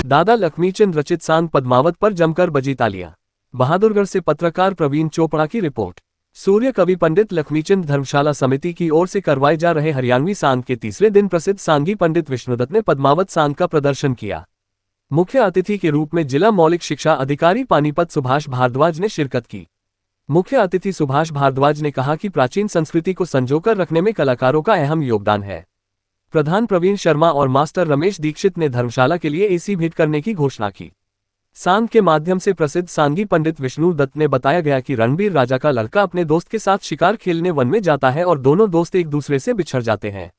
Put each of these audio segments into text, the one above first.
दादा लक्ष्मीचंद रचित सांग पद्मावत पर जमकर बजी तालियां। बहादुरगढ़ से पत्रकार प्रवीण चोपड़ा की रिपोर्ट। सूर्य कवि पंडित लक्ष्मीचंद धर्मशाला समिति की ओर से करवाए जा रहे हरियाणवी सांग के तीसरे दिन प्रसिद्ध सांगी पंडित विष्णुदत्त ने पद्मावत सांग का प्रदर्शन किया। मुख्य अतिथि के रूप में जिला मौलिक शिक्षा अधिकारी पानीपत सुभाष भारद्वाज ने शिरकत की। मुख्य अतिथि सुभाष भारद्वाज ने कहा कि प्राचीन संस्कृति को संजोकर रखने में कलाकारों का अहम योगदान है। प्रधान प्रवीण शर्मा और मास्टर रमेश दीक्षित ने धर्मशाला के लिए एसी भेंट करने की घोषणा की। सांग के माध्यम से प्रसिद्ध सांगी पंडित विष्णु दत्त ने बताया गया कि रणबीर राजा का लड़का अपने दोस्त के साथ शिकार खेलने वन में जाता है और दोनों दोस्त एक दूसरे से बिछड़ जाते हैं।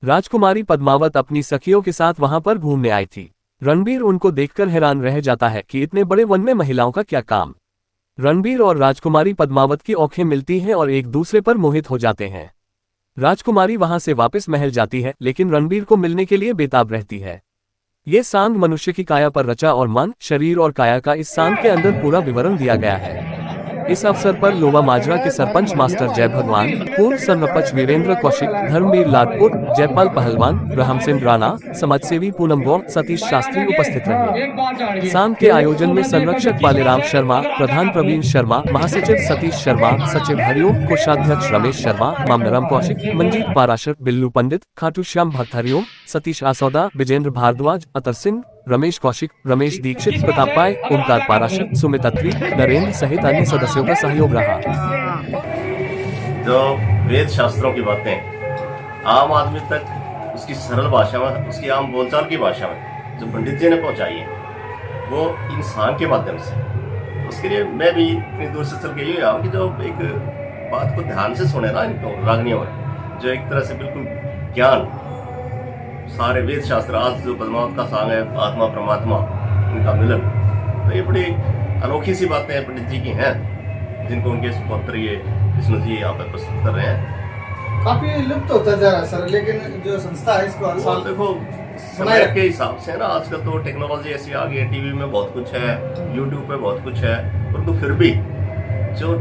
राजकुमारी पद्मावत अपनी सखियों के साथ वहां पर घूमने आई थी। रणबीर उनको देखकर हैरान रह जाता है कि इतने बड़े वन में महिलाओं का क्या काम। रणबीर और राजकुमारी पद्मावत की आंखें मिलती हैं और एक दूसरे पर मोहित हो जाते हैं। राजकुमारी वहां से वापस महल जाती है, लेकिन रणबीर को मिलने के लिए बेताब रहती है। ये सांग मनुष्य की काया पर रचा और मन, शरीर और काया का इस सांग के अंदर पूरा विवरण दिया गया है। इस अवसर पर लोवा माजरा के सरपंच मास्टर जय भगवान, पूर्व सरपंच वीरेंद्र कौशिक, धर्मवीर लाटपुर, जयपाल पहलवान, राम सिंह राणा, समाजसेवी पूनम गौड़, सतीश शास्त्री उपस्थित रहे। सांग के आयोजन में संरक्षक बालेराम शर्मा, प्रधान प्रवीण शर्मा, महासचिव सतीश शर्मा, सचिव हरिओम, कोषाध्यक्ष रमेश शर्मा, मामनराम कौशिक, मंजीत पाराशर, बिल्लू पंडित, खाटू श्याम भक्त हरिओम, सतीश आसौदा, विजेंद्र भारद्वाज, अतर सिंह, रमेश कौशिक, रमेश दीक्षित, प्रताप पाय, ओमकार पाराशर, सुमित अत्री, नरेंद्र सहित अन्य सदस्यों का सहयोग रहा। जो वेद शास्त्रों की बातें आम आदमी तक उसकी सरल भाषा में, उसकी आम बोलचाल की भाषा में जो पंडित जी ने पहुंचाई है, वो इन सांग के माध्यम से। उसके लिए मैं भी इतनी दूर से चल के आया कि जो एक बात को ध्यान से सुने ना, इनको रागनियों में जो एक तरह से बिल्कुल ज्ञान, सारे वेद शास्त्र, आज जो पद्मावत का सांग है आत्मा परमात्मा इनका मिलन, तो ये बड़ी अनोखी सी बातें हैं पंडित जी की हैं, जिनको उनके सुपुत्र ये विष्णु जी यहाँ पर प्रस्तुत कर रहे हैं। काफी लुप्त होता जा रहा है सर, लेकिन जो संस्था है इसको हर साल देखो समय के हिसाब से ना, आजकल तो टेक्नोलॉजी ऐसी आ गई है, टीवी में बहुत कुछ है, यूट्यूब पे बहुत कुछ है, परंतु फिर भी जो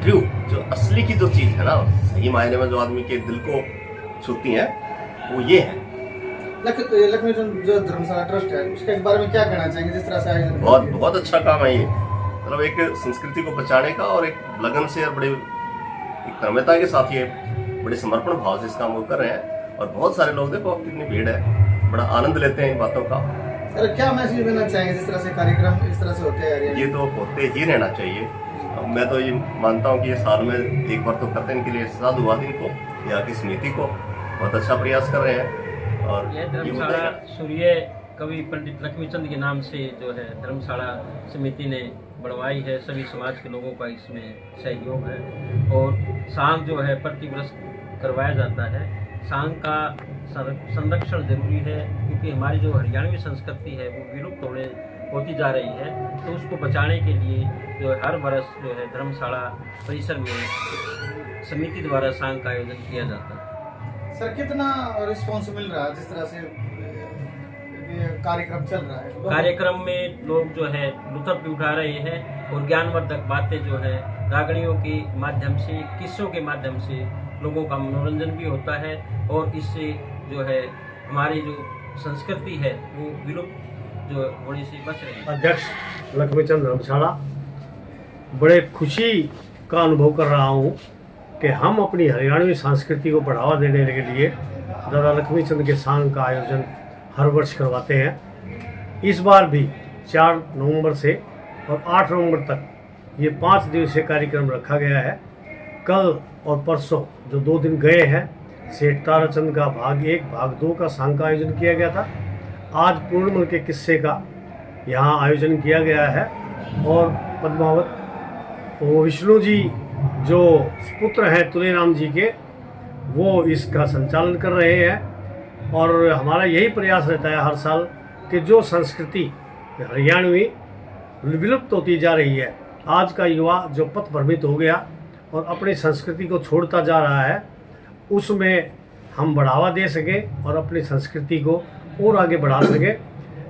ट्रू, जो असली की जो चीज है ना, सही मायने में जो आदमी के दिल को छूती है, वो ये है। लक्ष्मीचंद जो धर्मशाला ट्रस्ट है, उसके बारे में क्या कहना चाहेंगे? जिस तरह से आयोजन बहुत अच्छा काम है ये, मतलब एक संस्कृति को बचाने का और एक लगन से और बड़े एक तन्मयता के साथ ये बड़े समर्पण भाव से इस काम को कर रहे हैं। और बहुत सारे लोग, देखो कितनी भीड़ है, बड़ा आनंद लेते हैं इन बातों का। सर क्या मैसेज देना चाहेंगे जिस तरह से कार्यक्रम इस तरह से होते हैं? ये तो होते ही रहना चाहिए। मैं तो ये मानता हूँ कि ये साल में एक बार तो करते हैं, इनके लिए साधुवाद इनको, यहाँ की समिति को बहुत अच्छा प्रयास कर रहे हैं। और यह धर्मशाला सूर्य कवि पंडित लक्ष्मीचंद के नाम से जो है धर्मशाला समिति ने बढ़वाई है। सभी समाज के लोगों का इसमें सहयोग है और सांग जो है प्रतिवर्ष करवाया जाता है। सांग का संरक्षण जरूरी है, क्योंकि हमारी जो हरियाणवी संस्कृति है वो विलुप्त होती जा रही है, तो उसको बचाने के लिए जो है हर वर्ष जो है धर्मशाला परिसर में समिति द्वारा सांग का आयोजन किया जाता है। सर कितना रिस्पॉन्स मिल रहा है जिस तरह से कार्यक्रम चल रहा है? कार्यक्रम में लोग जो है लुत्फ भी उठा रहे हैं और ज्ञानवर्धक बातें जो है रागणियों के माध्यम से, किस्सों के माध्यम से लोगों का मनोरंजन भी होता है और इससे जो है हमारी जो संस्कृति है वो विलुप्त जो होने से बच रही है। अध्यक्ष लक्ष्मीचंद धर्मशाला, बड़े खुशी का अनुभव कर रहा हूँ कि हम अपनी हरियाणवी संस्कृति को बढ़ावा देने के लिए दादा लक्ष्मीचंद के सांग का आयोजन हर वर्ष करवाते हैं। इस बार भी 4 नवंबर से और 8 नवंबर तक ये 5 दिवसीय कार्यक्रम रखा गया है। कल और परसों जो 2 दिन गए हैं, सेठ ताराचंद का भाग 1 भाग 2 का सांग का आयोजन किया गया था। आज पूर्णमल के किस्से का यहाँ आयोजन किया गया है और पद्मावत वो विष्णु जी जो पुत्र हैं तुलेराम जी के, वो इसका संचालन कर रहे हैं। और हमारा यही प्रयास रहता है हर साल कि जो संस्कृति हरियाणवी विलुप्त होती जा रही है, आज का युवा जो पथ भ्रमित हो गया और अपनी संस्कृति को छोड़ता जा रहा है, उसमें हम बढ़ावा दे सकें और अपनी संस्कृति को और आगे बढ़ा सकें,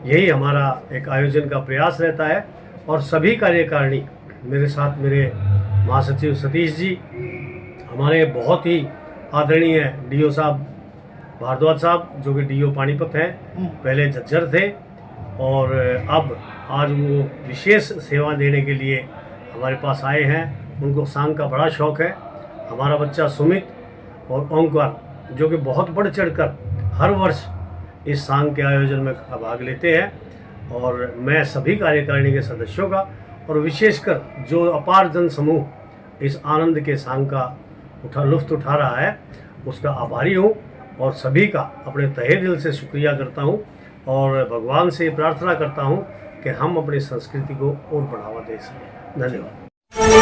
यही हमारा एक आयोजन का प्रयास रहता है। और सभी कार्यकारिणी मेरे साथ, मेरे महासचिव सतीश जी, हमारे बहुत ही आदरणीय डीओ साहब भारद्वाज साहब जो कि डीओ पानीपत हैं, पहले झज्जर थे, और अब आज वो विशेष सेवा देने के लिए हमारे पास आए हैं। उनको सांग का बड़ा शौक़ है। हमारा बच्चा सुमित और ओंकार जो कि बहुत बढ़ चढ़कर हर वर्ष इस सांग के आयोजन में भाग लेते हैं और मैं सभी कार्यकारिणी के सदस्यों का और विशेषकर जो अपार जन समूह इस आनंद के सांग का लुत्फ़ उठा रहा है उसका आभारी हूँ और सभी का अपने तहे दिल से शुक्रिया करता हूँ और भगवान से प्रार्थना करता हूँ कि हम अपनी संस्कृति को और बढ़ावा दे सकें। धन्यवाद।